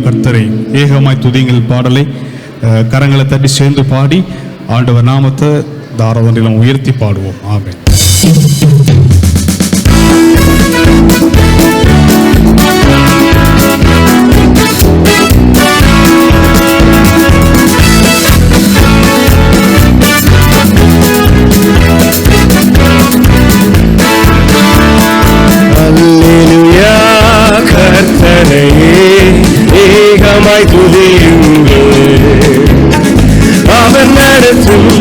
கர்த்தரை ஏகமாய் துதிங்கள் பாடலை கரங்களை தட்டி சேர்ந்து பாடி ஆண்டவர் நாமத்தை தாராளம் உயர்த்தி பாடுவோம். ஆமென். ஏகமாய் துதியுங்கள், அவர் நடத்தும்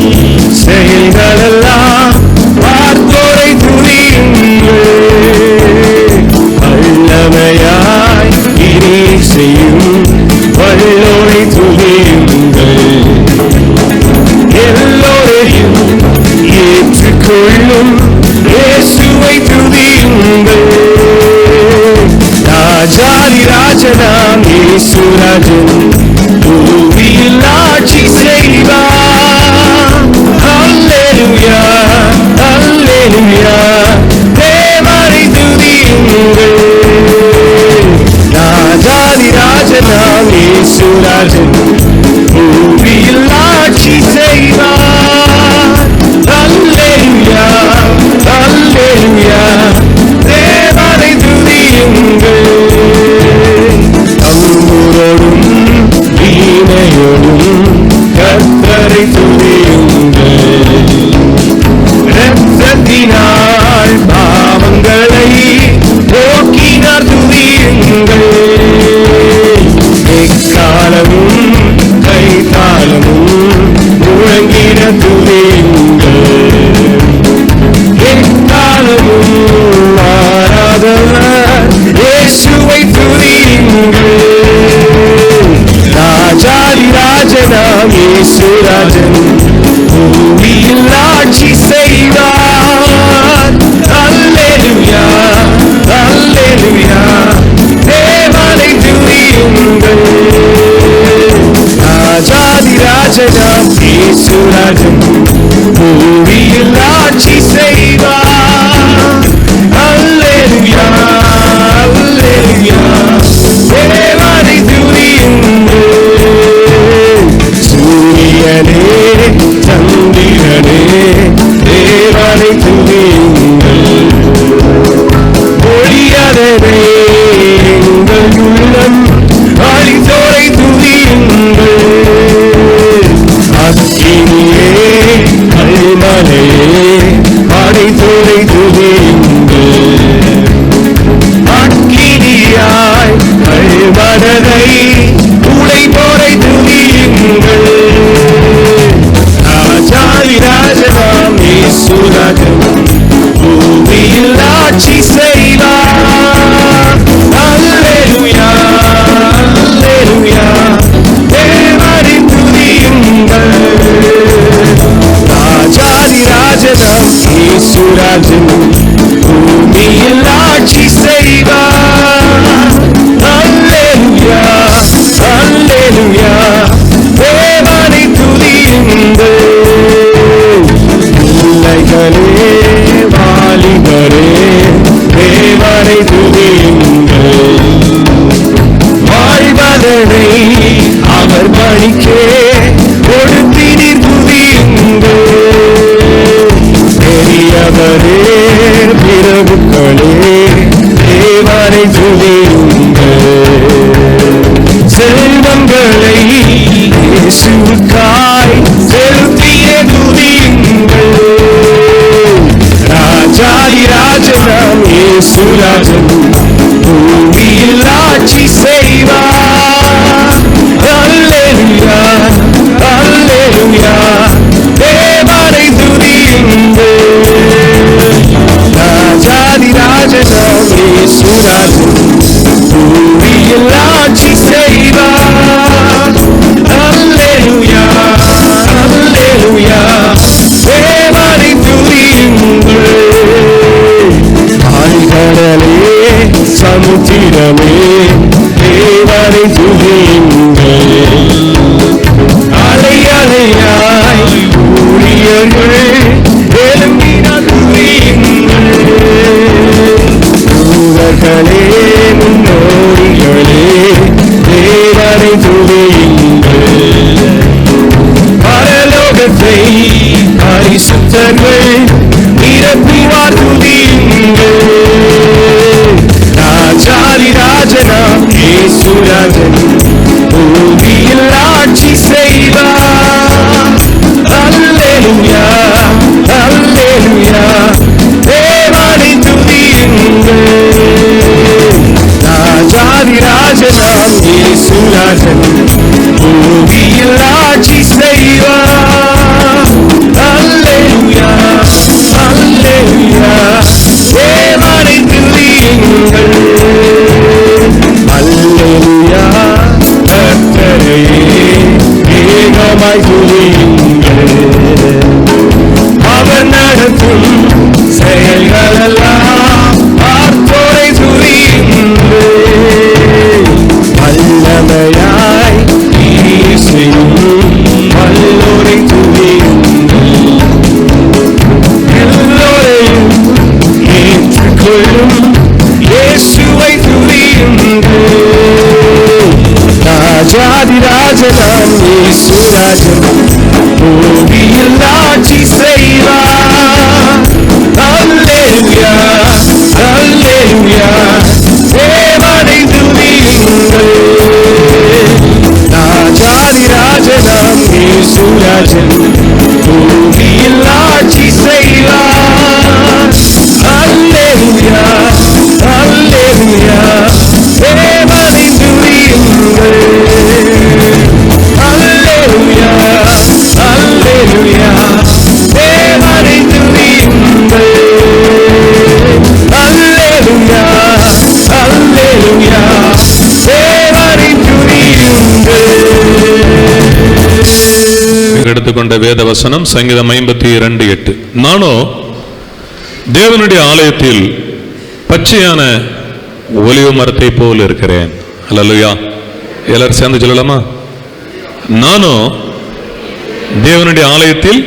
செயல்களெல்லாம் பார்த்தோரை துதியுங்கள். வல்லமையாய் இனி செய்யும் வல்லோரை துதியுங்கள். எல்லோரையும் ஏற்றுக்கொள்ளும் இயேசுவை துதியுங்கள். ராஜாதி ராஜனாம் இயேசுராஜன் பூமியில் ஆட்சி செய்வார். அல்லேலூயா அல்லேலூயா, தேவனை துதியுங்கள். ராஜாதி ராஜனாம் இயேசுராஜன் பூமியில் ஆட்சி செய்வார். அல்லேலூயா அல்லேலூயா, தேவனை துதியுங்கள். தம்புரோடும் வீணையோடும் கர்த்தரை துதியுங்கள். இரத்தத்தினால் பாவங்களை போக்கினார் துதியுங்கள். எக்காலமும் கைத்தாளமும் முழங்கின துதியுங்கள். எக்காலமும் மாறாதவர் இயேசுவை துதியுங்கள். ராஜாதி ராஜனாம் இயேசுராஜன் பூமியில் ஆட்சி செய்வார். அல்லேலூயா அல்லேலூயா, தேவனை துதியுங்கள். ராஜாதி ராஜனாம் இயேசுராஜன் பூமியில் ஆட்சி செய்வார். அல்லேலூயா அல்லேலூயா, தேவனை துதியுங்கள். சூரியனே சந்திரனே, தேவனை துதியுங்கள். ஒளியதனை எங்கள் உள்ளம் அழித்தோரை துதியுங்கள். அக்கினியே கல்மலையே, அழித்தோரை துதியுங்கள். அக்கினியாய் கல்மனதை உடைத்தோரை துதியுங்கள். ராஜாதி ராஜனாம் இயேசுராஜன் பூமியில் ஆட்சி செய்வார். அல்லேலூயா அல்லேலூயா, தேவனை துதியுங்கள். ராஜாதி ராஜனாம் இயேசுராஜன் பூமியில் ஆட்சி செய்வார். அல்லேலூயா அல்லேலூயா, தேவனை துதியுங்கள். பிள்ளைகளே வாலிபரே, தேவனை துதியுங்கள். வாழ்வதனை அவர் பணிக்கே கொடுத்தீர் துதியுங்கள். பெரியவரே பிரபுக்களே, தேவனை துதியுங்கள். செல்வங்களை இயேசுவுக்காய் செலுத்திய துதியுங்கள். ராஜாதி ராஜனாம் இயேசுராஜன் பூமியில் ஆட்சி செய்வார். அல்லேலூயா அல்லேலூயா, தேவனை துதியுங்கள். ராஜாதி ராஜனாம் இயேசுராஜன் அதிகமாய் துதியுங்கள். அவர் நடத்தும் செயல்களெல்லாம் பார்த்தோரை துதியுங்கள். வல்லமையாய் நீர் செய்யும் வல்லோரை துதியுங்கள். எல்லோரையும் ஏற்றுக்கொள்ளும் இயேசுவை துதியுங்கள். ராஜாதி ராஜனாம் இயேசு ராஜன் பூமியில் ஆட்சி செய்வார். அல்லேலூயா அல்லேலூயா தேவனை துதியுங்கள். ராஜாதி ராஜனாம் இயேசு ராஜன் பூமியில் ஆட்சி செய்வார். அல்லேலூயா அல்லேலூயா தேவனை துதியுங்கள். அல்லேலூயா அல்லேலூயா தேவனை துதியுங்கள். அல்லேலூயா அல்லேலூயா தேவனை துதியுங்கள். எடுத்துக்கொண்ட வேத வசனம் சங்கீதம் 52:8. நானோ தேவனுடைய ஆலயத்தில் பச்சையான ஒலிவ மரத்தை போல் இருக்கிறேன். அல்லேலூயா. எல்லாரும் சேர்ந்து சொல்லலாமா? நானோ தேவனுடைய ஆலயத்தில்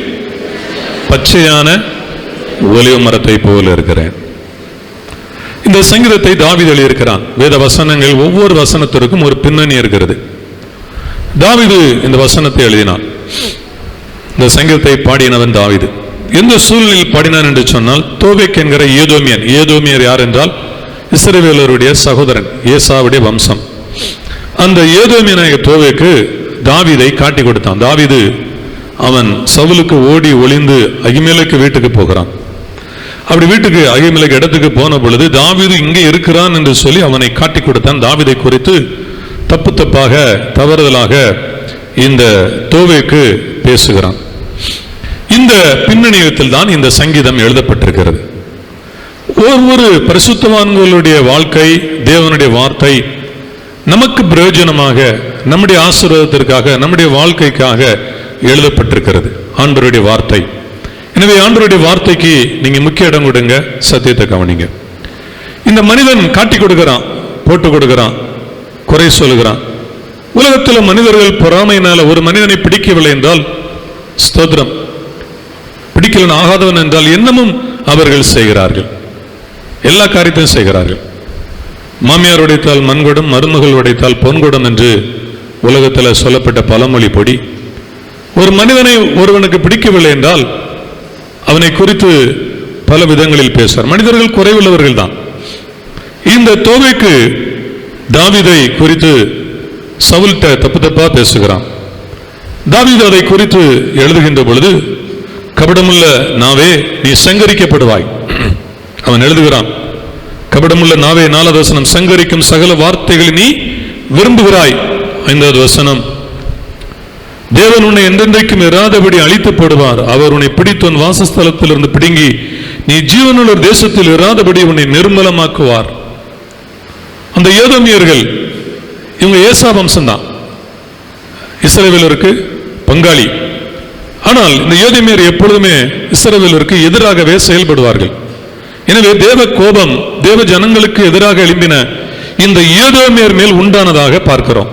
பச்சையான ஒலிவ மரத்தை போல் இருக்கிறேன். இந்த சங்கீதத்தை தாவீது எழுதியிருக்கிறான். வேத வசனங்கள் ஒவ்வொரு வசனத்திற்கும் ஒரு பின்னணி இருக்கிறது. தாவீது இந்த வசனத்தை எழுதினான். இந்த சங்கீதத்தை பாடினவன் தாவீது. எந்த சூழ்நிலையில் பாடினான் என்று சொன்னால், தோவேக் என்கிற ஏதோமியன். ஏதோமியர் யார் என்றால் இஸ்ரவேலருடைய சகோதரன், ஏசாவுடைய வம்சம். அந்த ஏதோமியனாகிய தோவேக்கு தாவீதை காட்டி கொடுத்தான். தாவீது அவன் சவுலுக்கு ஓடி ஒளிந்து அகிமெலேக்கு வீட்டுக்கு போகிறான். அப்படி வீட்டுக்கு அகிமெலேக்கு இடத்துக்கு போன பொழுது தாவீது இங்கே இருக்கிறான் என்று சொல்லி அவனை காட்டி கொடுத்தான். தாவீதை குறித்து தப்பு தப்பாக தவறுதலாக இந்த தோவேக்கு பேசுகிறான். இந்த பின்னணியத்தில் தான் இந்த சங்கீதம் எழுதப்பட்டிருக்கிறது. ஒவ்வொரு பரிசுத்தவான்களுடைய வாழ்க்கை, தேவனுடைய வார்த்தை நமக்கு பிரயோஜனமாக, நம்முடைய ஆசீர்வாதத்திற்காக, நம்முடைய வாழ்க்கைக்காக எழுதப்பட்டிருக்கிறது. ஆண்டவருடைய வார்த்தை. எனவே ஆண்டவருடைய வார்த்தைக்கு நீங்க முக்கிய இடம் கொடுங்க, சத்தியத்தை கவனிங்க. இந்த மனிதன் காட்டி கொடுக்கிறான், போட்டு கொடுக்கிறான், குறை சொல்லுகிறான். உலகத்தில் மனிதர்கள் பொறாமையினால ஒரு மனிதனை பிடிக்கவில்லை என்றால் ஸ்தோத்திரம், பிடிக்கலன் ஆகாதவன் என்றால் என்னமும் அவர்கள் செய்கிறார்கள். எல்லா காரியத்தையும் செய்கிறார்கள். மாமியார் உடைத்தால் மண்குடம், மருமகள் உடைத்தால் பொன்குடம் என்று உலகத்தில் சொல்லப்பட்ட பழமொழி பொடி. ஒரு மனிதனை ஒருவனுக்கு பிடிக்கவில்லை என்றால் அவனை குறித்து பல விதங்களில் பேசுவார். மனிதர்கள் குறைவுள்ளவர்கள் தான். இந்த தோவேக்கு தாவீதை குறித்து சவுல் தப்பு தப்பா பேசுகிறான். தாவீது அதை குறித்து எழுதுகின்ற பொழுது, கபடமுள்ள நாவே நீ சங்கரிக்கப்படுவாய். அவன் எழுதுகிறான், கபடமுள்ள நாவே, 4வது வசனம், சங்கரிக்கும் சகல வார்த்தைகளை நீ விரும்புகிறாய். 5வது வசனம், தேவன் உன்னை என்றென்றைக்கும் இராதபடி அழித்து போடுவார். அவர் உன்னை பிடித்து உன் வாசஸ்தலத்திலிருந்து பிடுங்கி நீ ஜீவனுள்ள தேசத்தில் இராதபடி உன்னை நிர்மலமாக்குவார். அந்த ஏதோமியர்கள் இவங்க ஏசா வம்சம்தான், இஸ்ரவேலருக்கு பங்காளி. ஆனால் இந்த ஏதோமியர் எப்பொழுதுமே இஸ்ரவேலருக்கு எதிராகவே செயல்படுவார்கள். எனவே தேவ கோபம் தேவ ஜனங்களுக்கு எதிராக எழும்பின இந்த ஏதோமியர் மேல் உண்டானதாக பார்க்கிறோம்.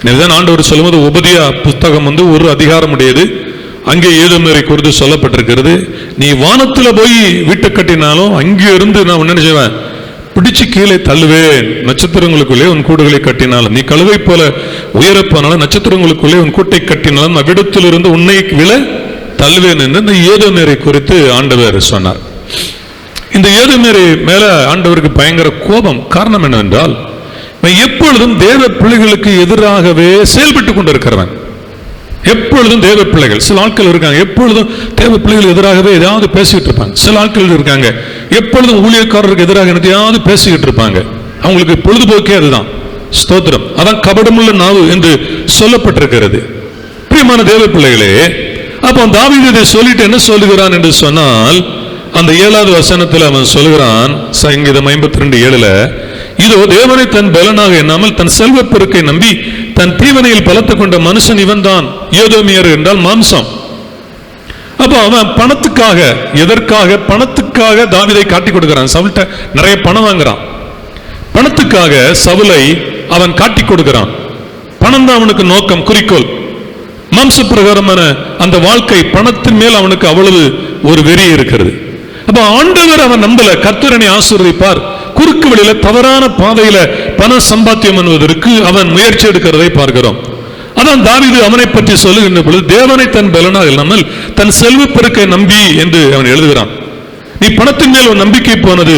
எனவேதான் ஆண்டவர் சொல்லும்போது உபதியா புஸ்தகம் ஒரு அதிகாரம் உடையது. அங்கே ஏதோமியரை குறித்து சொல்லப்பட்டிருக்கிறது. நீ வானத்துல போய் வீட்டை கட்டினாலும் அங்கே இருந்து நான் என்ன செய்வேன், பிடிச்சு கீழே தள்ளுவேன். நட்சத்திரங்களுக்குள்ளே உன் கூடுகளை கட்டினாலும், நீ கழுவை போல உயரப்போனாலும் நட்சத்திரங்களுக்குள்ளே உன் கூட்டை கட்டினாலும் அவ்விடத்திலிருந்து உன்னை விழ தள்ளுவேன் என்று இந்த ஏதோமியரை குறித்து ஆண்டவர் சொன்னார். இந்த ஏதோமியரை மேல ஆண்டவருக்கு பயங்கர கோபம். காரணம் என்னவென்றால், எப்பொழுதும் தேவ பிள்ளைகளுக்கு எதிராகவே செயல்பட்டுக் கொண்டிருக்கிறவன். எப்பொழுதும் தேவ பிள்ளைகள், சில ஆட்கள் இருக்காங்க எப்பொழுதும் தேவ பிள்ளைகள் எதிராகவே ஏதாவது பேசிக்கிட்டு இருப்பாங்க. சில ஆட்கள் இருக்காங்க எப்பொழுதும் ஊழியக்காரருக்கு எதிராக எதையாவது பேசிக்கிட்டு இருப்பாங்க. அவங்களுக்கு பொழுதுபோக்கே அதுதான். ஸ்தோத்திரம். அதான் கபடமுள்ள நாவு என்று சொல்லப்பட்டிருக்கிறது. பிரியமான தேவ பிள்ளைகளே, அப்போ தாவீது இதை சொல்லிட்டு என்ன சொல்லுகிறான் என்று சொன்னால், அந்த 7வது வசனத்தில் அவன் சொல்லுகிறான், சங்கீதம் 52:7, இதோ தேவனை தன் பலனாக எண்ணாமல் தன் செல்வ பெருக்கை நம்பி தன் தீவனையில் பலத்து கொண்ட மனுஷன் இவன் தான். ஏதோமியர் என்றால் மாம்சம். அப்போ அவன் பணத்துக்காக, எதற்காக? பணத்துக்காக தாவீதை காட்டி கொடுக்கிறான். சவுல்ட்ட நிறைய பணம் வாங்குறான். பணத்துக்காக சவுலை அவன் காட்டி கொடுக்கிறான். பணம் தான் அவனுக்கு நோக்கம், குறிக்கோள். மாம்ச பிரகாரமான அந்த வாழ்க்கை, பணத்தின் மேல் அவனுக்கு அவ்வளவு ஒரு வெறி இருக்கிறது. அப்ப ஆண்டவர் அவன் நம்பல. கர்த்தரனை ஆசீர்வதிப்பார். குறுக்கு வழியில, தவறான பாதையில பண சம்பாத்தியம் என்பதற்கு அவன் முயற்சி எடுக்கிறதை பார்க்கிறோம். அதான் தாவீது அவனை பற்றி சொல்லுகின்ற பொழுது, தேவனை தன் பலனாக இல்லாமல் தன் செல்வ பெருக்கை நம்பி என்று அவன் எழுதுகிறான். நீ பணத்தின் மேல் ஒரு நம்பிக்கை போனது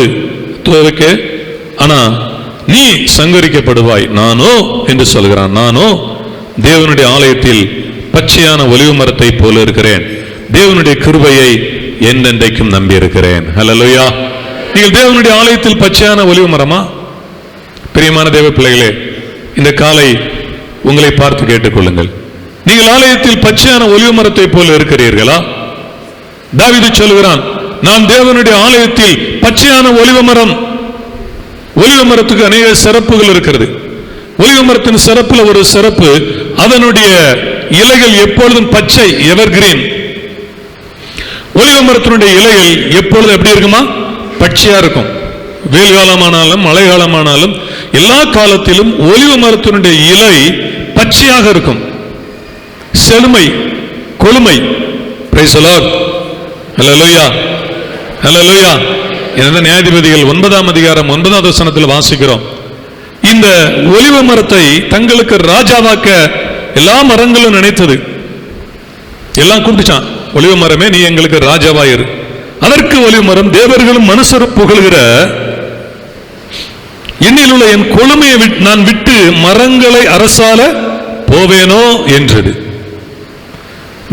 துவக்க, ஆனா நீ சங்கரிக்கப்படுவாய். நானோ என்று சொல்கிறான், நானோ தேவனுடைய ஆலயத்தில் பச்சையான ஒலிவ மரத்தை போல இருக்கிறேன். தேவனுடைய கிருபையை என்றென்றைக்கும் நம்பி இருக்கிறேன். ஹல்லேலூயா. நீங்கள் தேவனுடைய ஆலயத்தில் பச்சையான ஒலிவ மரமா? பிரியமான தேவ பிள்ளைகளே, இந்த காலை உங்களை பார்த்து கேட்டுக்கொள்ளுங்கள். நீங்கள் ஆலயத்தில் பச்சையான ஒலிவ மரத்தை போல இருக்கிறீர்களா? தாவீது சொல்கிறான், நான் தேவனுடைய ஆலயத்தில் பச்சையான ஒலிவ மரம். ஒலிவ மரத்துக்கு அநேக சிறப்புகள் இருக்கிறது. ஒலிவ மரத்தின் சிறப்புல ஒரு சிறப்பு, அதனுடைய இலைகள் எப்பொழுதும் பச்சை, எவர்கிரீன். ஒலிவ மரத்தினுடைய இலைகள் எப்பொழுதும் எப்படி இருக்குமா? பச்சையா இருக்கும். வெயில் காலமானாலும் மழை காலமானாலும் எல்லா காலத்திலும் ஒலிவ மரத்தினுடைய இலை பச்சையாக இருக்கும். செழுமை, கொழுமை. Price the Lord. ஹல்லேலூயா, ஹல்லேலூயா. இந்த நியாயாதிபதிகள் 9ஆம் அதிகாரம் 9வது வசனத்தில் வாசிக்கிறோம். இந்த ஒலிவ மரத்தை தங்களுக்கு ராஜாவாக்க எல்லா மரங்களும் நினைத்தது. எல்லாம் கூப்பிட்டுச்சான், ஒலிவ மரமே நீ எங்களுக்கு ராஜாவாயிரு. அதற்கு ஒலிவ மரம், தேவர்களும் மனுஷரும் புகழ்கிற என்னில் உள்ள என் கொழுமையை நான் விட்டு மரங்களை அரசால போவேனோ என்றது.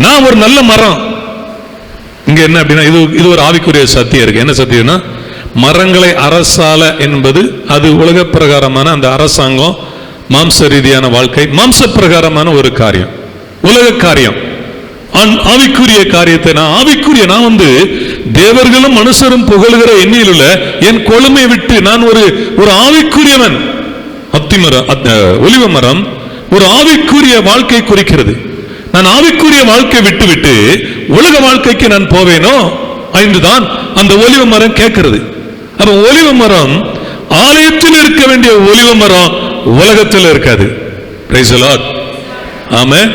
நான் ஒரு நல்ல மரம். இங்க என்ன அப்படின்னா, இது ஒரு ஆவிக்குரிய சத்தியம் இருக்கு. என்ன சத்தியம்னா, மரங்களை அரசால என்பது அது உலக பிரகாரமான அந்த அரசாங்கம், மாம்ச ரீதியான வாழ்க்கை, மாம்ச பிரகாரமான ஒரு காரியம், உலக காரியம். ஆவிக்குரிய காரியத்தை நான் வந்து தேவர்களும் மனுஷரும் புகழ்கிற எண்ணில் உள்ள என் கொழுமை விட்டு நான் ஒரு ஆவிக்குரியவன். ஒலிவ மரம் ஒரு ஆவிக்குரிய வாழ்க்கை குறிக்கிறது. நான் ஆவிக்குரிய வாழ்க்கை விட்டு உலக வாழ்க்கைக்கு நான் போவேனோ என்றுதான் அந்த ஒலிவ மரம் கேட்கிறது. அப்ப ஒலிவ மரம் ஆலயத்தில் இருக்க வேண்டிய ஒலிவ மரம் உலகத்தில் இருக்காது. Praise the lord. ஆமென்.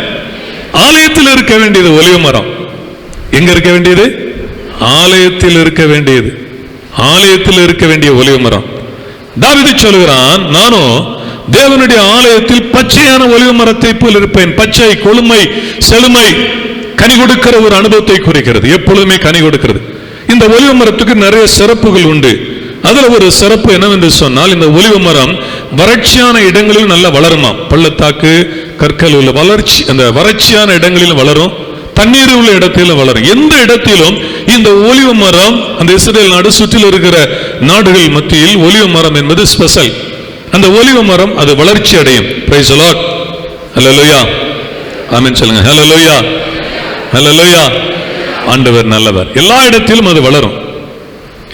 ஆலயத்தில் இருக்க வேண்டியது ஒலிவ மரம். எங்க இருக்க வேண்டியது? ஆலயத்தில் இருக்க வேண்டியது. ஆலயத்தில் இருக்க வேண்டிய ஒலிவ மரம். தாவீது சொல்கிறான், நானும் தேவனுடைய ஆலயத்தில் பச்சையான ஒலிவ மரத்தை போல் இருப்பேன். பச்சை, கொழுமை, செழுமை, கனி கொடுக்கிற ஒரு அனுபவத்தை குறிக்கிறது. எப்பொழுதுமே கனி கொடுக்கிறது. இந்த ஒலிவ மரத்துக்கு நிறைய சிறப்புகள் உண்டு. அதுல ஒரு சிறப்பு என்னவென்று சொன்னால், இந்த ஒலிவ மரம் வறட்சியான இடங்களில் நல்லா வளருமா. பள்ளத்தாக்கு, கற்கள் உள்ள வளர்ச்சி, அந்த வறட்சியான இடங்களில் வளரும், தண்ணீர் உள்ள இடத்தில வளரும். எந்த இடத்திலும் இந்த ஒலிவ மரம், அந்த இஸ்ரேல் நாடு சுற்றில் இருக்கிற நாடுகள் மத்தியில் ஒலிவ மரம் என்பது ஸ்பெஷல். அந்த ஒலிவ மரம் அது வளர்ச்சி அடையும். Price the Lord. ஹல்லேலூயா. ஆமென் சொல்லுங்க. ஹல்லேலூயா, ஹல்லேலூயா. ஆண்டவர் நல்லவர். எல்லா இடத்திலும் அது வளரும்.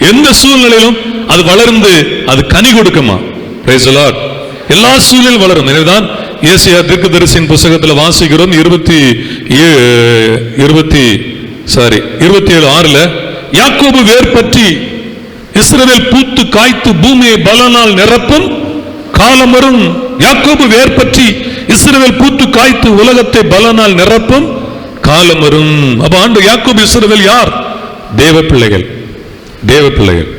எந்த சூழ்நிலையிலும் அது வளர்ந்து அது கனி கொடுக்குமா. Price the Lord. எல்லா சூழ்நிலையிலும் வளரும். எனவேதான் ஏசாயா தீர்க்கதரிசியின் புத்தகத்தில் வாசிக்கிறோம் 27:6 யாக்கோபு வேர் பற்றி இஸ்ரவேல் பூத்து காய்த்து பூமியை பலனால் நிரப்பும் காலம் வரும். யாக்கோபு வேர் பற்றி இஸ்ரவேல் பூத்து காய்த்து உலகத்தை பலனால் நிரப்பும் காலம் வரும். அப்ப ஆண்டு யாக்கோபு இஸ்ரவேல் யார்? தேவ பிள்ளைகள். தேவ பிள்ளைகள்.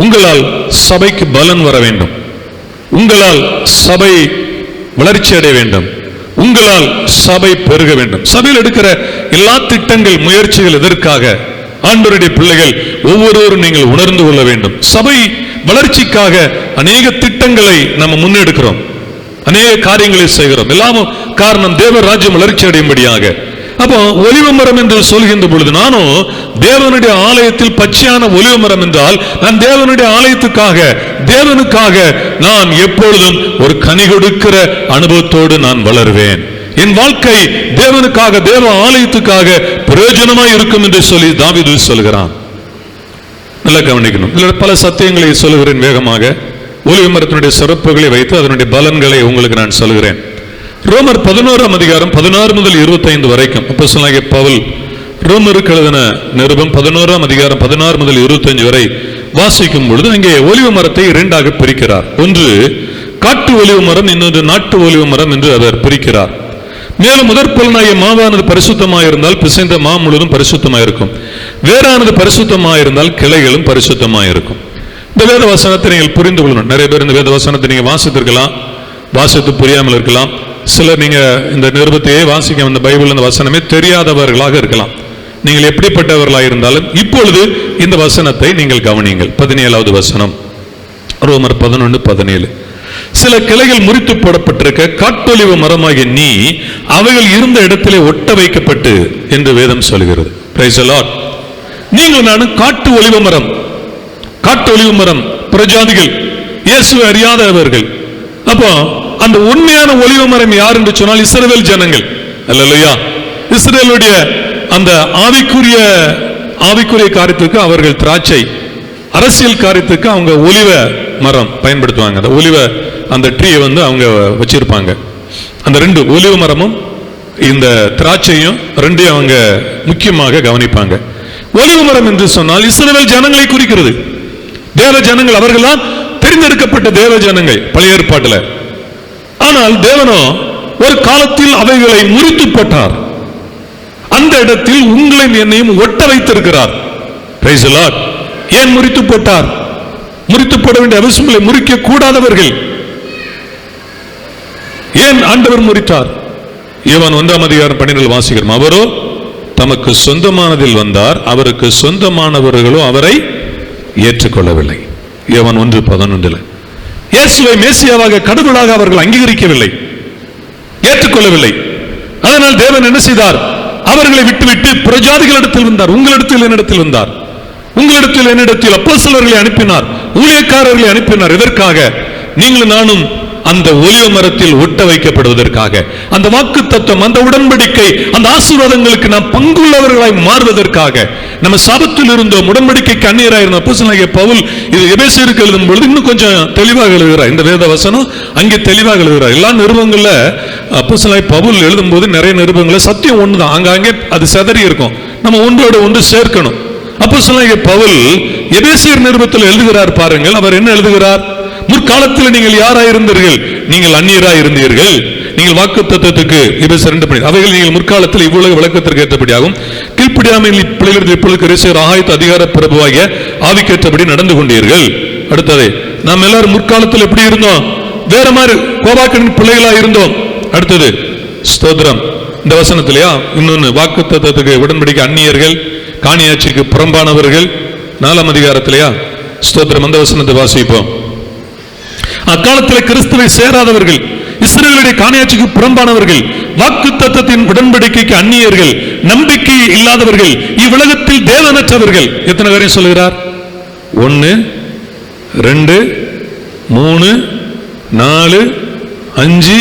உங்களால் சபைக்கு பலன் வர வேண்டும். உங்களால் சபை வளர்ச்சி அடைய வேண்டும். உங்களால் சபை பெருக வேண்டும். சபையில் எடுக்கிற எல்லா திட்டங்கள், முயற்சிகள் எதற்காக? ஆண்டவருடைய பிள்ளைகள் ஒவ்வொருவரும் நீங்கள் உணர்ந்து கொள்ள வேண்டும். சபை வளர்ச்சிக்காக அநேக திட்டங்களை நம்ம முன்னெடுக்கிறோம், அநேக காரியங்களை செய்கிறோம். எல்லாமும் காரணம் தேவ ராஜ்யம் வளர்ச்சி அடையும்படியாக. அப்போ ஒலிவ மரம் என்று சொல்கின்ற பொழுது, நானும் தேவனுடைய ஆலயத்தில் பச்சையான ஒலிவ மரம் என்றால், நான் தேவனுடைய ஆலயத்துக்காக, தேவனுக்காக நான் எப்பொழுதும் ஒரு கனி கொடுக்கிற அனுபவத்தோடு நான் வளருவேன். என் வாழ்க்கை தேவனுக்காக, தேவ ஆலயத்துக்காக பிரயோஜனமாய் இருக்கும் என்று சொல்லி தாவீது சொல்கிறான். நல்லா கவனிக்கணும். பல சத்தியங்களை சொல்லுகிறேன் வேகமாக. ஒலிவ மரத்தினுடைய சிறப்புகளை வைத்து அதனுடைய பலன்களை உங்களுக்கு நான் சொல்கிறேன். ரோமர் 11ஆம் அதிகாரம் 16 முதல் 25 வரைக்கும் அப்போஸ்தலனாகிய பவுல் ரோமருக்கு எழுதின நிருபம் 11ஆம் அதிகாரம் 16 முதல் 25 வரை வாசிக்கும் பொழுது அங்கே ஒலிவ மரத்தை இரண்டாக பிரிக்கிறார். ஒன்று காட்டு ஒலிவ மரம், இன்னொன்று நாட்டு ஒலிவ மரம் என்று அவர் பிரிக்கிறார். மேலும் முதற் பலனாகிய மாவானது பரிசுத்தமாயிருந்தால் பிசைந்த மா முழுவதும் பரிசுத்தமாயிருக்கும், வேறானது பரிசுத்தமாயிருந்தால் கிளைகளும் பரிசுத்தமாயிருக்கும். இந்த வேத வசனத்தை நீங்கள் புரிந்து கொள்ளணும். நிறைய பேர் இந்த வேத வசனத்தை நீங்க வாசித்திருக்கலாம், வாசித்து புரியாமல் இருக்கலாம். சிலர் நீங்க இந்த நிருபத்தையே வாசிக்க வந்த பைபிள் இந்த வசனமே தெரியாதவர்களாக இருக்கலாம். நீங்கள் எப்படிப்பட்டவர்களாக இருந்தாலும் இப்பொழுது இந்த வசனத்தை நீங்கள் கவனியுங்கள். 17வது வசனம், ரோமர் 11:17. சில கிளைகள் முறித்து போடப்பட்டிருக்க காட்டொலிவ மரமாகிய நீ அவைகள் இருந்த இடத்திலே ஒட்ட வைக்கப்பட்டு என்று வேதம் சொல்கிறது. Price the Lord. நீங்கள் நானும் காட்டு ஒலிவ மரம், காட்டு ஒலிவ மரம், பிரஜாதிகள், இயேசுவை அறியாதவர்கள். அப்போ அந்த உண்மையான ஒலிவ மரம் யார் என்று சொன்னால் இஸ்ரவேல் ஜனங்கள். அல்லேலூயா. இஸ்ரவேலுடைய அந்த ஆவிக்குரிய காரியத்துக்கு அவர்கள் திராட்சை, அரசியல் காரியத்துக்கு அவங்க ஒலிவ மரம் பயன்படுத்துவாங்க. அந்த ஒலிவ அந்த ட்ரீயை அவங்க வச்சிருப்பாங்க. அந்த ரெண்டு ஒலிவ மரமும் இந்த திராட்சையும் ரெண்டையும் அவங்க முக்கியமாக கவனிப்பாங்க. ஒலிவ மரம் என்று சொன்னால் இஸ்ரவேல் ஜனங்களை குறிக்கிறது. தேவ ஜனங்கள், அவர்கள்தான் தெரிந்தெடுக்கப்பட்ட தேவ ஜனங்கள் பழைய ஏற்பாட்டில். ஆனால் தேவனோ ஒரு காலத்தில் அவைகளை முறித்து போட்டார். அந்த இடத்தில் உங்களையும் என்னையும் ஒட்ட வைத்திருக்கிறார். Price the Lord. ஏன் முறித்து போட்டார்? முறித்து போட வேண்டிய அவசியமில்லை. முறிக்க கூடாதவர்கள். ஏன் ஆண்டவர் முறித்தார்? யோவான் 1ஆம் அதிகாரம் 12 வாசிக்கிறோம். அவரோ தமக்கு சொந்தமானதில் வந்தார், அவருக்கு சொந்தமானவர்களோ அவரை ஏற்றுக்கொள்ளவில்லை. யோவான் 1:11. இயேசுவை மேசியாவாக, கடவுளாக அவர்கள் அங்கீகரிக்கவில்லை, ஏற்றுக்கொள்ளவில்லை. அதனால் தேவன் என்ன செய்தார்? அவர்களை விட்டுவிட்டு புறஜாதிகளிடத்தில் வந்தார். உங்களிடத்தில் என்னிடத்தில் வந்தார். உங்களிடத்தில் என்னிடத்தில் அப்போஸ்தலர்களை அனுப்பினார், ஊழியக்காரர்களை அனுப்பினார். எதற்காக? நீங்களும் நானும் அந்த ஒலிவ மரத்தில் ஒட்ட வைக்கப்படுவதற்காக. அந்த வாக்கு தத்துவம், அந்த உடன்படிக்கை, அந்த ஆசீர்வாதங்களுக்கு நாம் பங்குள்ளவர்களாய் மாறுவதற்காக. நம்ம சாபத்தில் இருந்தோம், உடன்படிக்கைக்கு அந்நியராக இருந்தோம். அப்போஸ்தலனாகிய பவுல் இது எபேசியருக்கு எழுதும் பொழுது இன்னும் கொஞ்சம் தெளிவாக எழுதுகிறார். இந்த வேத வசனம் அங்கே தெளிவாக எழுதுகிறார். எல்லா நிருபங்கள்ல அப்போஸ்தலனாகிய பவுல் எழுதும் போது நிறைய நிருபங்கள்ல சத்தியம் ஒண்ணுதான், அங்கே அது சிதறி இருக்கும். நம்ம ஒன்றோடு ஒன்று சேர்க்கணும். அப்போஸ்தலனாகிய பவுல் எபேசியர் நிருபத்தில் எழுதுகிறார். பாருங்கள், அவர் என்ன எழுதுகிறார்? முற்காலத்தில் நீங்கள் யாராயிருந்தீர்கள்? நீங்கள் அந்நியராயிருந்தீர்கள். நீங்கள் வாக்கு தத்துவத்துக்கு எபேசியர் 2 அவைகள் நீங்கள் முற்காலத்தில் இவ்வுலக விளக்கத்திற்கு ஏற்றபடியாகும் கீழ்ப்படியாமல் பிள்ளைகளுக்கு இப்பொழுது கிறிஸ்து ஆகாயத்து அதிகார பிரபுவாகிய ஆவிக்கேற்றபடி நடந்து கொண்டீர்கள். அடுத்தது, நாம் எல்லாரும் முற்காலத்தில் எப்படி இருந்தோம்? வேற மாதிரி கோபாக்கனின் பிள்ளைகளா இருந்தோம். அடுத்தது ஸ்தோத்திரம். இந்த வசனத்திலையா இன்னொன்னு, வாக்கு தத்துவத்துக்கு உடன்படிக்கை அந்நியர்கள், காணியாட்சிக்கு புறம்பானவர்கள். 4ஆம் அதிகாரத்திலையா ஸ்தோத்திரம். அந்த வசனத்தை வாசிப்போம். அக்காலத்தில் கிறிஸ்துவை சேராதவர்கள், இஸ்ரவேலுடைய காணியாட்சிக்கு புறம்பானவர்கள், வாக்கு தத்தத்தின் உடன்படிக்கைக்கு அந்நியர்கள், நம்பிக்கை இல்லாதவர்கள், இவ்வுலகத்தில் தேவனற்றவர்கள். எத்தனை பேரையும் சொல்லுகிறார்? 1 2 3 4 5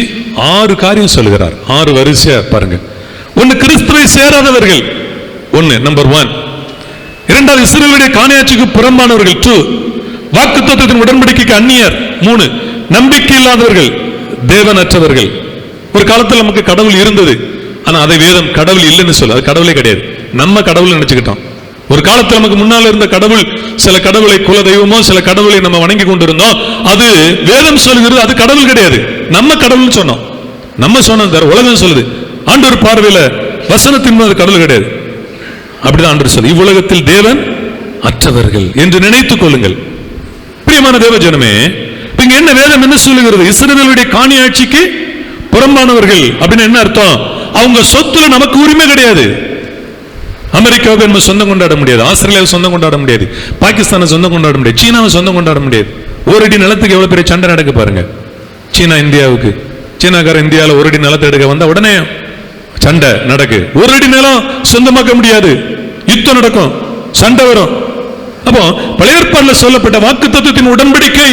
6 காரியம் சொல்லுகிறார். 6 வரிசையா பாருங்க. 1 கிறிஸ்துவை சேராதவர்கள், 1 நம்பர் 1. 2வது இஸ்ரவேலுடைய காணியாட்சிக்கு புறம்பானவர்கள், 2. வாக்கு தத்துவத்தின் உடன்படிக்கைக்கு அந்நியர், 3. நம்பிக்கை இல்லாதவர்கள், தேவனற்றவர்கள். ஒரு காலத்தில் நமக்கு கடவுள் இருந்தது, ஆனா அதை வேதம் கடவுள் இல்லைன்னு சொல்ல. அது கடவுளே கிடையாது, நம்ம கடவுள் நினைச்சுக்கிட்டோம். ஒரு காலத்தில் நமக்கு முன்னால் இருந்த கடவுள், சில கடவுளை குல தெய்வமோ சில கடவுளை நம்ம வணங்கி கொண்டிருந்தோம். அது வேதம் சொல்லுகிறது அது கடவுள் கிடையாது, நம்ம கடவுள் சொன்னோம். நம்ம சொன்னது உலகம் சொல்லுது. ஆண்டவர் பார்வையில வசனத்தின் அது கடவுள் கிடையாது. அப்படிதான் ஆண்டவர் சொல்லு, இவ்வுலகத்தில் தேவன் அற்றவர்கள் என்று நினைத்துக் கொள்ளுங்கள். பிரியமான தேவ ஜனமே, இங்க என்ன வேதம் என்ன சொல்லுகிறது? இஸ்ரவேலுடைய காணியாட்சிக்கு புறம்பானவர்கள் அப்படின்னு என்ன அர்த்தம்? அவங்க சொத்துல நமக்கு உரிமை கிடையாது. அமெரிக்காவுக்கு நம்ம சொந்தம் கொண்டாட முடியாது, ஆஸ்திரேலியாவை சொந்தம் கொண்டாட முடியாது, பாகிஸ்தானை சொந்தம் கொண்டாட முடியாது, சீனாவை சொந்தம் கொண்டாட முடியாது. ஒரு அடி நிலத்துக்கு எவ்வளவு பெரிய சண்டை நடக்க பாருங்க. சீனா இந்தியாவுக்கு, சீனாக்கார இந்தியாவில் ஒரு அடி நிலத்தை எடுக்க வந்தா உடனே சண்டை நடக்கு. ஒரு அடி நிலம் சொந்தமாக்க முடியாது, யுத்தம் நடக்கும், சண்டை வரும். அப்போ பழைய ஏற்பாட்டில் சொல்லப்பட்ட வாக்கு தத்துவத்தின் உடன்படிக்கை,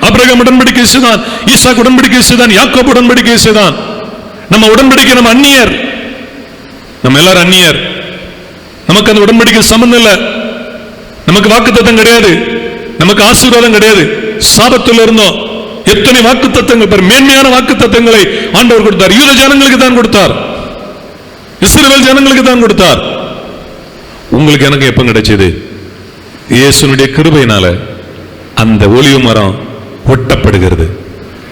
ஆபிரகாம் உடன்படிக்கை செய்தான், ஈசாக் உடன்படிக்கை செய்தான், யாக்கோபு உடன்படிக்கை செய்தான். நம்ம உடன்படிக்கை, நம்ம அந்நியர், நம்ம எல்லாரும் அந்நியர். நமக்கு அந்த உடன்படிக்கை சம்பந்தம் இல்லை. நமக்கு வாக்கு தத்தம் கிடையாது, நமக்கு ஆசீர்வாதம் கிடையாது. சாபத்தில் இருந்தோம், எத்தனை வாக்குத்தத்தங்கள், மேன்மையான வாக்குத்தத்தங்களை ஆண்டவர் கொடுத்தார். யூத ஜனங்களுக்கு தான் கொடுத்தார், இஸ்ரவேல் ஜனங்களுக்கு தான் கொடுத்தார். உங்களுக்கு எனக்கு எப்ப கிடைச்சது? இயேசுனுடைய கிருபையினால அந்த ஒலிவ மரம் ஒட்டப்படுகிறது.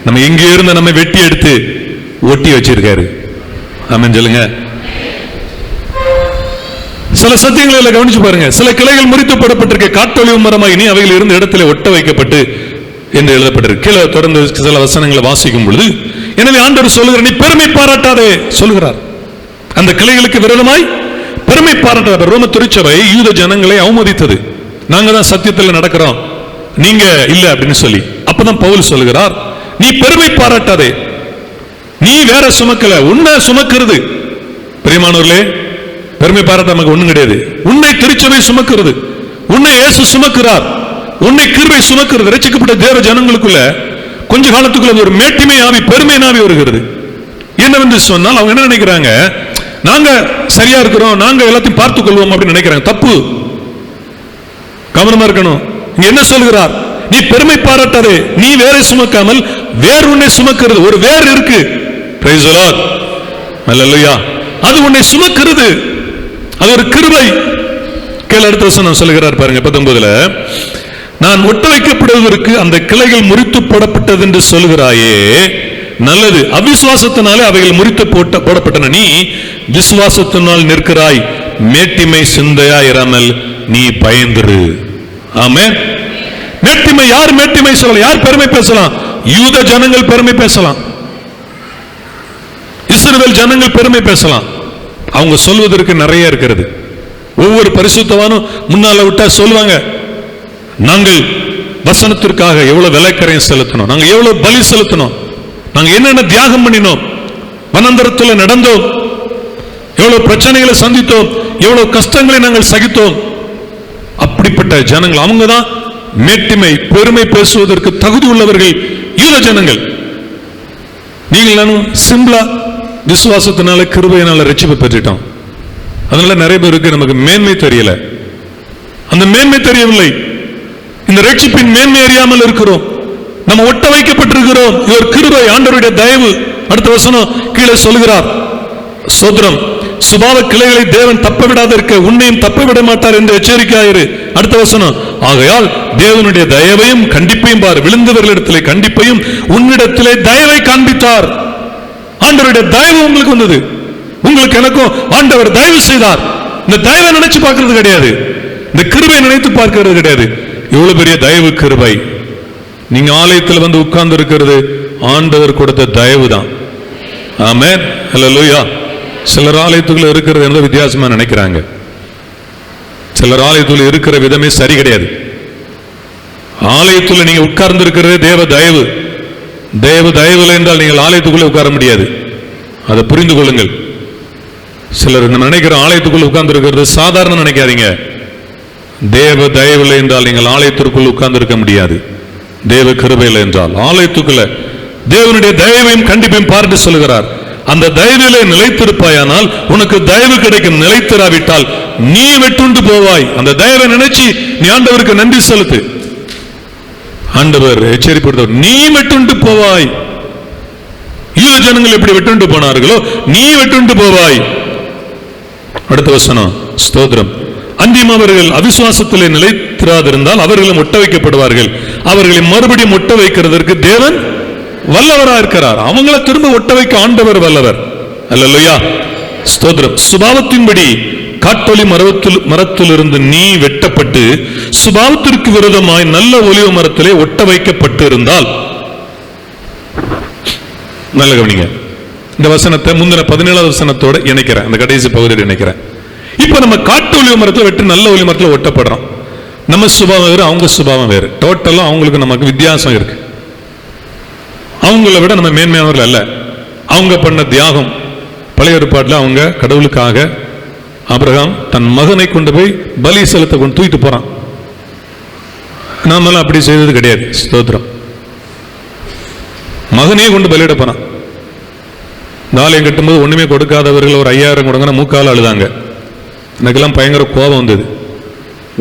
நம்ம இங்கே இருந்து நம்ம வெட்டி எடுத்து ஒட்டி வச்சிருக்காரு. ஆமென் சொல்லுங்க. சில சத்தியங்களை கவனிச்சு பாருங்க. சில கிளைகள் முறித்து போடப்பட்டிருக்க காட்டொலிவு மரமாய் இனி அவைகள் இருந்த இடத்துல ஒட்ட வைக்கப்பட்டு என்று எழுதப்பட்டிருக்கு. கீழே தொடர்ந்து சில வசனங்களை வாசிக்கும் பொழுது, எனவே ஆண்டவர் சொல்லுகிறார், நீ பெருமை பாராட்டாதே சொல்லுகிறார். அந்த கிளைகளுக்கு விரோதமாய் பெருமை பாராட்டாத. ரோம திருச்சபை யூத ஜனங்களை அவமதித்தது. நாங்க தான் சத்தியத்தில் நடக்கிறோம், நீங்க இல்ல அப்படின்னு சொல்லி. அப்பதான் பவுல் சொல்லுகிறார், நீ பெருமை பாராட்டாதே, நீ வேற சுமக்கல, உன்னை சுமக்கிறது. பிரியமானவர்களே, பெருமை பாராட்ட நமக்கு ஒண்ணும் கிடையாது. உன்னை திருச்சபை சுமக்கிறது, உன்னை இயேசு சுமக்கிறார், உன்னை கிருபை சுமக்கிறது. ரட்சிக்கப்பட்ட தேவ ஜனங்களுக்குள்ள கொஞ்ச காலத்துக்குள்ள ஒரு மேட்டிமை ஆவி, பெருமை ஆவி வருகிறது. என்னவென்று சொன்னால் அவங்க என்ன நினைக்கிறாங்க, நாங்க சரியா இருக்கிறோம், நாங்க எல்லாத்தையும் பார்த்துக் கொள்வோம் அப்படின்னு நினைக்கிறாங்க. தப்பு. கவனமா இருக்கணும். இங்க என்ன சொல்கிறார், நீ பெருமை பாராட்டாதே, நீ வேற சுமக்காமல் வேறு உன்னை சுமக்கிறது. ஒரு வேறு இருக்கு. Praise the lord. அல்லேலூயா. அது உன்னை சுமக்கிறது, அது ஒரு கிருபை. கீழ அடுத்த வசனம் சொல்லுகிறார் பாருங்க 19ல, நான் ஒட்ட வைக்கப்படுவதற்கு அந்த கிளைகள் முறித்து போடப்பட்டது என்று சொல்கிறாயே, நல்லது. அவிசுவாசத்தினாலே அவைகள் முறித்து போடப்பட்டன, நீ விசுவாசத்தினால் நிற்கிறாய். மேட்டிமை சிந்தையா இராமல் நீ பயந்திரு. ஆமென். மேட்டிமை, யார் மேட்டிமை சொல்லலாம்? யார் பெருமை பேசலாம்? யூத ஜனங்கள் பெருமை பேசலாம், இஸ்ரவேல் ஜனங்கள் பெருமை பேசலாம். அவங்க சொல்வதற்கு நிறைய இருக்கிறது. ஒவ்வொரு பரிசுத்தவானும் முன்னால விட்டா சொல்லுவாங்க, நாங்கள் வசனத்திற்காக எவ்வளவு விலைக்கரையும் செலுத்தணும், நாங்க எவ்வளவு பலி செலுத்தணும், நாங்க என்னென்ன தியாகம் பண்ணினோம், வனாந்தரத்தில் நடந்தோம், எவ்வளவு பிரச்சனைகளை சந்தித்தோம், எவ்வளவு கஷ்டங்களை நாங்கள் சகித்தோம். அப்படிப்பட்ட ஜனங்கள் அவங்க தான் மேட்டிமை, பெருமை பேசுவதற்கு தகுதி உள்ளவர்கள் யூத ஜனங்கள். நீங்கள் நானும் சிம்பிளா விசுவாசத்தினால கிருபையினால ரட்சிப்பு பெற்றுட்டோம். அதனால நிறைய பேருக்கு நமக்கு மேன்மை தெரியல, அந்த மேன்மை தெரியவில்லை. இந்த ரட்சிப்பின் மேன்மை அறியாமல் இருக்கிறோம். நம்ம ஒட்ட வைக்கப்பட்டிருக்கிறோம். இவர் கிருபை, ஆண்டவருடைய தயவு. அடுத்த வசனம் கீழே சொல்கிறார், சோதரம் சுபாவ கிளைகளை தேவன் தப்ப விடாதிருக்க உன்னையும் தப்ப விட மாட்டார் என்று எச்சரிக்கையாயிரு. அடுத்த வசனம், ஆகையால் தேவனுடைய தயவையும் கண்டிப்பையும் பார், விழுந்தவர்களிடத்திலே கண்டிப்பையும் உன்னிடத்திலே தயவை காண்பித்தார். ஆண்டவருடைய தயவு உங்களுக்கு வந்தது, உங்களுக்கு எனக்கும் ஆண்டவர் தயவு செய்தார். இந்த தயவை நினைச்சு பார்க்கிறது கிடையாது, இந்த கிருபை நினைத்து பார்க்கிறது கிடையாது. இவ்வளவு பெரிய தயவு கிருபை. நீங்க ஆலயத்தில் வந்து உட்கார்ந்து இருக்கிறது ஆண்டவர் கொடுத்த தயவு தான். ஆமென். ஹல்லேலூயா. சிலர் ஆலயத்துக்குள்ள இருக்கிறது என்ன வித்தியாசமா நினைக்கிறாங்க. சிலர் ஆலயத்துக்குள்ள இருக்கிற விதமே சரி கிடையாது. ஆலயத்துக்குள்ள நீங்க உட்கார்ந்து இருக்கிறதே தேவ தயவு. தேவ தயவு என்றால் நீங்கள் ஆலயத்துக்குள்ள உட்கார முடியாது. அதை புரிந்து கொள்ளுங்கள். சிலர் நினைக்கிற ஆலயத்துக்குள்ள உட்கார்ந்து இருக்கிறது சாதாரண நினைக்காதீங்க. தேவ தயவில்லை என்றால் நீங்கள் ஆலயத்திற்குள் உட்கார்ந்து இருக்க முடியாது. தேவ கிருபையில் என்றால் ஆலயத்துக்குள்ள தேவனுடைய தயவையும் கண்டிப்பையும் பார்த்து சொல்லுகிறார். அந்த தயவிலே நிலைத்திருப்பாயானால் உனக்கு தயவு கிடைக்கும். நிலைத்திராவிட்டால் நீ வெட்டுண்டு போவாய். அந்த தயவை நினைச்சு நீ ஆண்டவருக்கு நன்றி செலுத்து. ஆண்டவர் எச்சரிப்படுத்தவர், நீ வெட்டுண்டு போவாய். யூத ஜனங்கள் எப்படி வெட்டுண்டு போனார்களோ நீ வெட்டுண்டு போவாய். அடுத்த வசனம், ஸ்தோத்திரம். அன்றியும் அவர்கள் அவிசுவாசத்திலே நிலைத்திராதிருந்தால் அவர்களும் ஒட்ட வைக்கப்படுவார்கள். அவர்களை மறுபடியும் ஒட்ட வைக்கிறதற்கு தேவன் வல்லவரா இருக்கிறார். அவங்கள திரும்ப ஒட்ட வைக்க ஆண்டவர் வல்லவர். அல்லேலூயா. ஸ்தோத்திரம். சுபாவத்தின்படி காட்டொலி மரத்திலிருந்து நீ வெட்டப்பட்டு சுபாவத்திற்கு விரோதமாய் நல்ல ஒலிவ மரத்திலே ஒட்ட வைக்கப்பட்டு இருந்தால், நல்ல கவனிங்க, இந்த வசனத்தை முந்தின 17வது வசனத்தோட இணைக்கிறேன், அந்த கடைசி பகுதியில் இணைக்கிறேன். இப்ப நம்ம காட்டு ஒலிவ மரத்தில் வெட்டு நல்ல ஒலிவ மரத்தில் ஒட்டப்படுறோம். நம்ம சுபாவம் வேறு, அவங்க சுபாவம் வேறு. டோட்டலா அவங்களுக்கு நமக்கு வித்தியாசம் இருக்கு. அவங்கள விட நம்ம மேன்மையானவர்கள் அல்ல. அவங்க பண்ண தியாகம், பழைய ஏற்பாட்டில் அவங்க கடவுளுக்காக ஆபிரகாம் தன் மகனை கொண்டு போய் பலி செலுத்த கொண்டு தூக்கிட்டு போறான். நாமெல்லாம் அப்படி செய்தது கிடையாது. ஸ்தோத்திரம். மகனையே கொண்டு பலியிட போறான். நாளையும் கட்டும்போது ஒண்ணுமே கொடுக்காதவர்கள் ஒரு 5000 கொடுங்க மூக்கால அழுதாங்க. எனக்கெல்லாம் பயங்கர கோபம் வந்தது.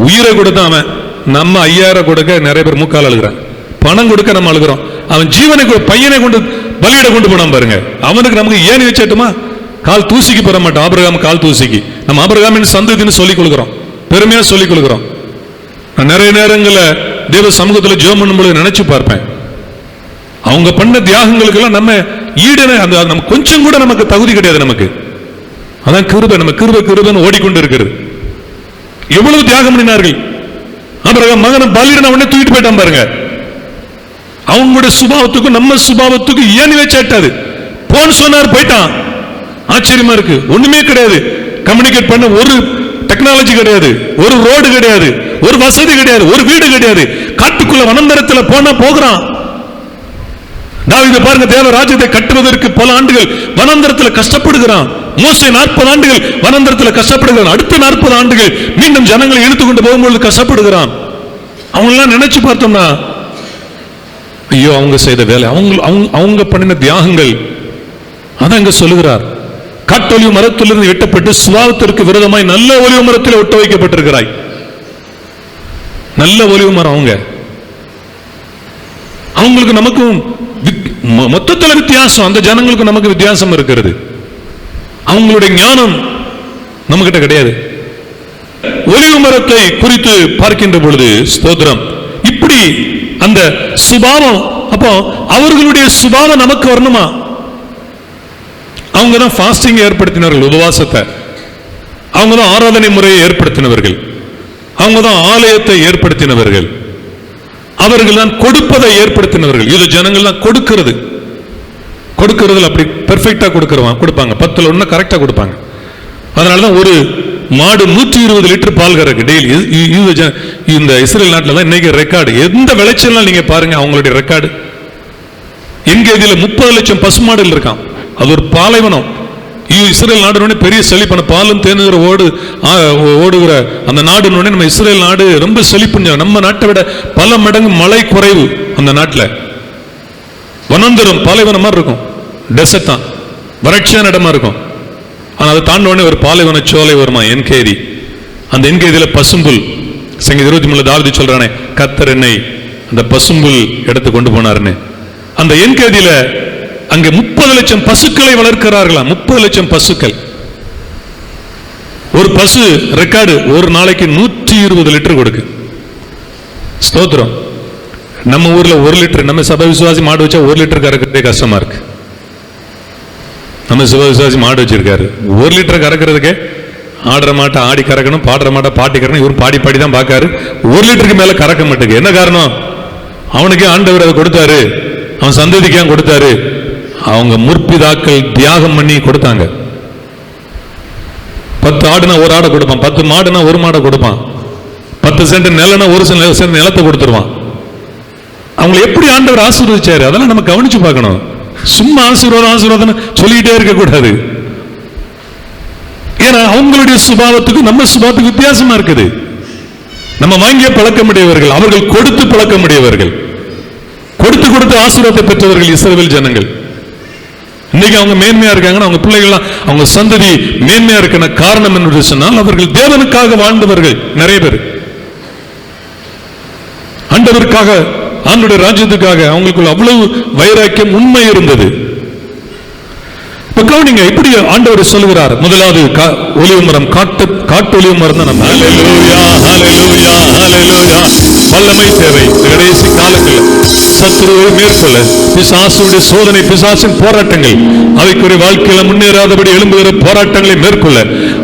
உயிரை கொடுத்தான் அவன், நம்ம 5000 கொடுக்க நிறைய பேர் மூக்கால் அழுகிறான். பணம் கொடுக்க நம்ம அழுகிறோம். அவன் ஜீவனை பையனை கொண்டு பலியிட கொண்டு போனான் பாருங்க. அவனுக்கு நமக்கு ஏணி வச்சட்டுமா? கால் தூசிக்கு பெற மாட்டோம். ஆபிரகாம் கால் தூசிக்கு நம்ம ஆபிரகாமின் சந்ததின்னு சொல்லிக் கொடுக்கிறோம், பெருமையா சொல்லிக் கொடுக்கிறோம். நான் நிறைய நேரங்களில் தேவ சமூகத்தில் ஜெபம் பண்ணும்போது நினைச்சு பார்ப்பேன், அவங்க பண்ண தியாகங்களுக்கெல்லாம் நம்ம ஈடுன அந்த நம்ம கொஞ்சம் கூட நமக்கு தகுதி கிடையாது. நமக்கு அதான் கிருபை, நம்ம கிருபைன்னு ஓடிக்கொண்டு இருக்கிறது. எவ்வளவு தியாகம் பண்ணினார்கள். ஆபிரகாம் மகனை பலியிட உடனே தூக்கிட்டு போயிட்டான் பாருங்க. அவங்களுடைய சுபாவத்துக்கும் நம்ம சுபாவத்துக்கும் ஏணி வச்சாட்டாது. போன் சொன்னார், போயிட்டான். ஆச்சரியமா இருக்கு. ஒண்ணுமே கிடையாது, கம்யூனிகேட் பண்ண ஒரு டெக்னாலஜி கிடையாது, ஒரு ரோடு கிடையாது, ஒரு வசதி கிடையாது, ஒரு வீடு கிடையாது. காட்டுக்குள்ள வனாந்தரத்தில் போனா போகிறான். தாவீது பாருங்க, தேவ ராஜ்யத்தை கட்டுவதற்கு பல ஆண்டுகள் வனாந்தரத்தில் கஷ்டப்படுகிறான். மோசே 40 ஆண்டுகள் வனாந்தரத்தில் கஷ்டப்படுகிறான். அடுத்த 40 ஆண்டுகள் மீண்டும் ஜனங்களை இழுத்து கொண்டு போகும்போது கஷ்டப்படுகிறான். அவங்க எல்லாம் நினைச்சு பார்த்தோம்னா, ஐயோ அவங்க செய்த வேலை, அவங்க பண்ணின தியாகங்கள். அதான் இங்க சொல்லுகிறார், காட்டொலிவு மரத்திலிருந்து வெட்டப்பட்டு சுபாவத்திற்கு விரோதமாய் நல்ல ஒலிவு மரத்தில் ஒட்ட வைக்கப்பட்டிருக்கிறாய். நல்ல ஒலிவு மரம். அவங்களுக்கு நமக்கும் மொத்தத்தில் வித்தியாசம். அந்த ஜனங்களுக்கு நமக்கு வித்தியாசம் இருக்கிறது. அவங்களுடைய ஞானம் நம்ம கிட்ட கிடையாது. ஒலிவு மரத்தை குறித்து பார்க்கின்ற பொழுது ஸ்தோத்திரம், இப்படி அந்த சுபாவம். அப்போ அவர்களுடைய சுபாவம் நமக்கு வரணுமா? அவங்க தான் ஃபாஸ்டிங் ஏற்படுத்தினவர்கள், உபவாசத்தை. அவங்க தான் ஆராதனை முறையை ஏற்படுத்தினவர்கள். அவங்க தான் ஆலயத்தை ஏற்படுத்தினவர்கள். அவர்கள் தான் கொடுப்பதை ஏற்படுத்தினவர்கள். இது ஜனங்கள்லாம் கொடுக்கிறது அப்படி பெர்ஃபெக்டா கொடுப்பாங்க. 10ல் 1 கரெக்டா கொடுப்பாங்க. அதனாலதான் ஒரு மாடு 120 லிட்டர் பால் கறக்கு டெய்லி. இந்த இஸ்ரேல் நாட்டில் தான் இன்னைக்கு ரெக்கார்டு. எந்த விளைச்சல் நீங்க பாருங்க, அவங்களுடைய ரெக்கார்டு. எங்க இதுல 30 லட்சம் பசுமாடுகள் இருக்கான். அது ஒரு பாலைவனம். இஸ்ரேல் நாடு பெரிய செழிப்பான பாலும் தேனுகிற ஓடுகிற அந்த நாடு. நம்ம இஸ்ரேல் நாடு ரொம்ப செழிப்பு. நம்ம நாட்டை விட பல மடங்கு மழை குறைவு. அந்த நாட்டில் வனாந்தரம் பாலைவனம் மாதிரி இருக்கும். டெசர்ட் தான், வறட்சியான இடமா இருக்கும். ஆனால் அதை தாண்டவனே ஒரு பாலைவன சோலை வருமா, என்கேதி. அந்த என்கேதியில பசும்புல். சங்கீதம் 23 தாவீது சொல்றானே, கர்த்தர் என்னை அந்த பசும்புல் எடுத்து கொண்டு போனாருன்னு. அந்த என்கேதியில அங்கே 30 லட்சம் பசுக்களை வளர்க்கிறார்களாம். 30 லட்சம் பசுக்கள். ஒரு பசு ரெக்கார்டு ஒரு நாளைக்கு 120 லிட்டர் கொடுக்கு. ஸ்தோத்திரம். நம்ம ஊர்ல 1 லிட்டர், நம்ம சபை விசுவாசி மாடு வச்சா 1 லிட்டர் கறக்கிறதே கஷ்டமா இருக்கு. நம்ம சபை விசுவாசி மாடு வச்சிருக்காரு, 1 லிட்டர் கறக்கிறதுக்கே ஆடுற மாட்டை ஆடி கறக்கணும், பாடுற மாட்டை பாட்டி கறக்கணும். இவரும் பாடி தான் பார்க்காரு. 1 லிட்டருக்கு மேல கறக்க மாட்டேங்குது. என்ன காரணம்? அவனுக்கே ஆண்டவர் அதை கொடுத்தாரு, அவன் சந்ததிக்கு கொடுத்தாரு. அவங்க முற்பிதாக்கள் தியாகம் பண்ணி கொடுத்தாங்க. 10 ஆடுனா 1 ஆடை கொடுப்பான், 10 மாடுனா 1 மாடை கொடுப்பான், 10 சென்ட் நிலனா 1 சென்ட் நிலத்தை கொடுத்துருவான். அவங்களை எப்படி ஆண்டவர் ஆசீர்வதிச்சாரு, அதெல்லாம் நம்ம கவனிச்சு பார்க்கணும். சும்மா ஆசீர்வாதம் சொல்லிக்கிட்டே இருக்க கூடாது. ஏன்னா அவங்களுடைய சுபாவத்துக்கு நம்ம சுபாவத்துக்கு வித்தியாசமா இருக்குது. நம்ம வாங்கிய பழக்கமுடையவர்கள், அவர்கள் கொடுத்து பழக்கமுடையவர்கள், கொடுத்து ஆசீர்வாதத்தை பெற்றவர்கள் இஸ்ரவேல் ஜனங்கள். இன்னைக்கு அவங்க மேன்மையா இருக்காங்கன்னா, அவங்க பிள்ளைகள்லாம், அவங்க சந்ததி மேன்மையா இருக்க காரணம் என்று சொன்னால், அவர்கள் தேவனுக்காக வாழ்ந்தவர்கள். நிறைய பேர் ஆண்டவருக்காக, ஆண்டவருடைய ராஜ்யத்துக்காக அவங்களுக்குள்ள அவ்வளவு வைராக்கியம், உண்மை இருந்தது. கவனிங்க, இப்படி ஆண்டவர் சொல்லுகிறார். முதலாவது ஒலிவு மரம், காட்டு ஒலிவு மரம் தான். வல்லமை தேவை. கடைசி காலங்களில் சத்துருவை மேற்கொள்ள பிசாசுடைய சோதனை, பிசாசின் போராட்டங்கள், அவைக்குரிய வாழ்க்கையில முன்னேறாதபடி எழும்புகிற போராட்டங்களை மேற்கொள்ள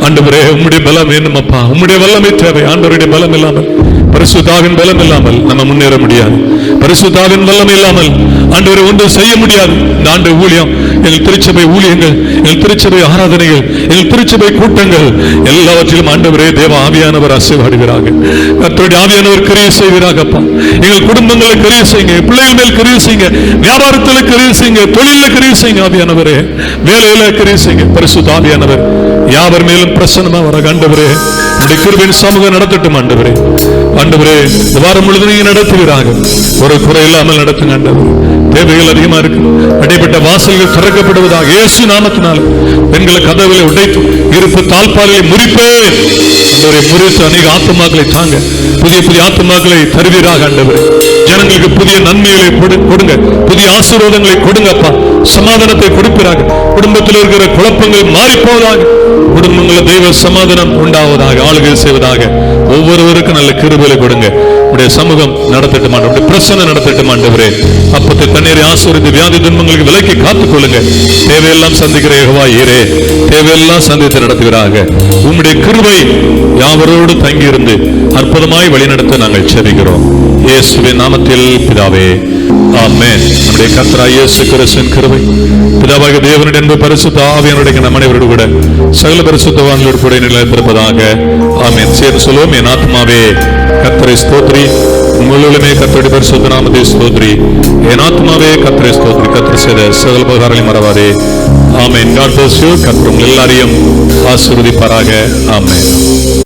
ஆண்டவரே உம்முடைய பலம் வேணும் அப்பா. உம்முடைய வல்லமை தேவை. ஆண்டவருடைய பலம் இல்லாமல், பரிசுத்தாவின் பலம் இல்லாமல் நம்ம முன்னேற முடியாது. பரிசுத்தாவின் வல்லமை இல்லாமல் ஆண்டவரை ஒன்றும் செய்ய முடியாது. இந்த ஆண்டு ஊழியம், எங்கள் திருச்சபை ஊழியங்கள், எங்கள் திருச்சபை ஆராதனைகள், எங்கள் திருச்சபை கூட்டங்கள் எல்லாவற்றிலும் ஆண்டவரே தேவ ஆவியானவர் ஆசீர்வதிக்கிறார்கள். கர்த்தருடைய ஆவியானவர் கிரியை செய்கிறாங்க அப்பா. எங்கள் குடும்பங்களை கிரியை செய்யுங்க, பிள்ளைகள் மேல் கிரியை செய்யுங்க, வியாபாரத்தில் கிரியை செய்யுங்க, தொழிலில் கிரியை செய்யுங்க ஆவியானவரே, வேலையில கிரியை செய்யுங்க. பரிசுத்த ஆவியானவர் யாவர் மேலும் பிரசன்னமா வர ஆண்டவரே, உடைய கிருபையின் சமூகம் நடத்தட்டும் ஆண்டவரே. ஆண்டவரே இந்த வாரம் முழுவதும் நீங்க நடத்துவீராக, ஒரு குறை இல்லாமல் நடத்துங்க ஆண்டவரே. தேவைகள் அதிகமா இருக்கு. அடைப்பட்ட வாசல்கள் திறக்கப்படுவதாக இயேசு நாமத்தினால். பெண்களை கதவுகளை உடைத்து இருப்பு தாழ்பாலை முறிப்பேன் ஆண்டவரே. முறித்து அநேக ஆத்துமாக்களை தாங்க, புதிய ஆத்துமாக்களை தருவீராக ஆண்டவரே. ஜனங்களுக்கு புதிய நன்மைகளை கொடுங்க, புதிய ஆசீர்வாதங்களை கொடுங்கப்பா. சமாதானத்தை கொடுப்பீராக. குடும்பத்தில் இருக்கிற குழப்பங்கள் மாறி போவதாக. குடும்பங்களில் தெய்வ சமாதானம் உண்டாவதாக, ஆளுகை செய்வதாக. ஒவ்வொருவருக்கும் நல்ல கிருபையை கொடுங்க. உடைய சமூகம் நடத்தட்டும் ஆண்டவரே, பிரசன்ன நடத்தட்டும் ஆண்டவரே. அப்பத்தை தண்ணீரை ஆசீர்வதித்து வியாதி துன்பங்களுக்கு விலக்கி காத்துக் கொள்ளுங்க. தேவையெல்லாம் சந்திக்கிற யெகோவா ஈரே, தேவையெல்லாம் சந்தித்து நடத்துகிறாக. உம்முடைய கிருபை யாவரோடு தங்கியிருந்து அற்புதமாய் வழிநடத்த நாங்கள் செபிக்கிறோம். இயேசுவின் நாமத்தில் பிதாவே, ஆமென். நம்முடைய கர்த்தராகிய இயேசு கிறிஸ்துவின் கிருபை, பிதாவாகிய தேவனுடைய அன்பு, பரிசுத்த ஆவியானவருடைய நம் அனைவரோடு கூட சகல பரிசுத்தவான்களோடு கூட நிலைத்திருப்பதாக. ஆமென். சேர்ந்து சொல்லுவோம். என் ஆத்மாவே கர்த்தரை ஸ்தோத்திரி, முழுவதுமே கர்த்தருடைய பரிசுத்த நாமத்தை ஸ்தோத்திரி. என் ஆத்மாவே கர்த்தரை ஸ்தோத்திரி, கர்த்தர் செய்த சகல உபகாரங்களை மறவாதே. ஆமென். God bless you. கர்த்தர் உங்கள் எல்லாரையும் ஆசீர்வதிப்பாராக. ஆமென்.